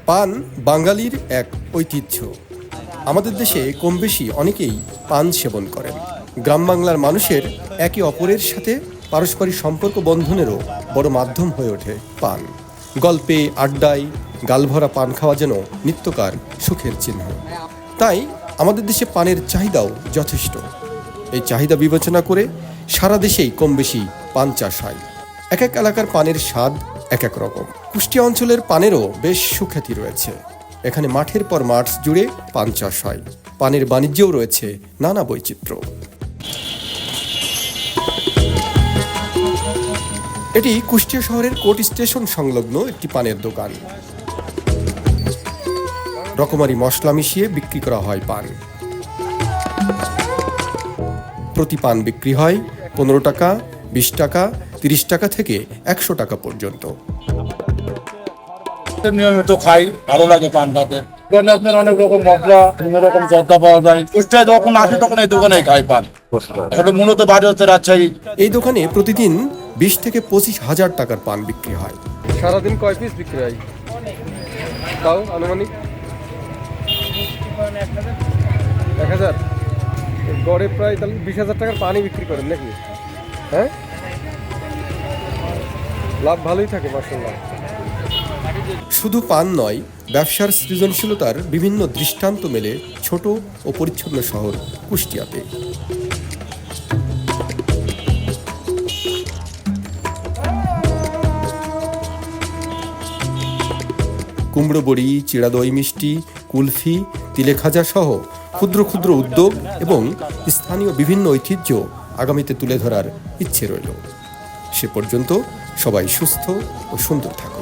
পান বাঙালির এক ঐতিহ্য। আমাদের দেশে কম বেশি অনেকেই পান সেবন করেন। গ্রাম বাংলার মানুষের একে অপরের সাথে পারস্পরিক সম্পর্ক বন্ধনেরও বড় মাধ্যম হয়ে ওঠে পান। গল্পে, আড্ডায় গালভরা পান খাওয়া যেন নিত্যকার সুখের চিহ্ন। তাই আমাদের দেশে পানের চাহিদাও যথেষ্ট। এই চাহিদা বিবেচনা করে সারা দেশেই কম বেশি পান চাষ হয়। এক এক এলাকার পানের স্বাদ এক এক রকম। কুষ্টিয়া অঞ্চলের পানেরও বেশ সুখ্যাতি রয়েছে। এখানে মাঠের পর মাঠ জুড়ে পান চাষ হয়। পানের বাণিজ্যেও রয়েছে নানা বৈচিত্র্য। এটি কুষ্টিয়া শহরের কোর্ট স্টেশন সংলগ্ন একটি পানের দোকান। রকমারি মশলা মিশিয়ে বিক্রি করা হয় পান। প্রতি পান বিক্রি হয় 15 টাকা, 20 টাকা, 30 টাকা থেকে 100 টাকা পর্যন্ত। নিয়মিত খাই, ভালো লাগে পান খাতে। আপনার অনেক রকম মশলা, বিভিন্ন রকম জর্দা পাওয়া যায়। কুষ্টিয়ায় যখন আসি তখন এই দোকানে খাই পান। আসলে মূলত বাড়ি হচ্ছে রাজশাহী। এই দোকানে প্রতিদিন 20 থেকে 25 হাজার টাকার পান বিক্রি হয়। সারাদিন কয় পিস বিক্রি হয়? তাও আনুমানিক 1000 গড়ে প্রায় তাহলে 20,000 টাকার পানি বিক্রি করেন নাকি? হ্যাঁ, লাভ ভালোই থাকে মাশাআল্লাহ। শুধু পান নয়, ব্যবসার সৃজনশীলতার বিভিন্ন দৃষ্টান্ত মেলে ছোট ও পরিচ্ছন্ন শহর কুষ্টিয়াতে। কুমড়ো বড়ি, চিড়া দই মিষ্টি, কুলফি, তিলে খাজা সহ ক্ষুদ্র ক্ষুদ্র উদ্যোগ এবং স্থানীয় বিভিন্ন ঐতিহ্য আগামীতে তুলে ধরার ইচ্ছে রইল। সে পর্যন্ত সবাই সুস্থ ও সুন্দর থাকুন।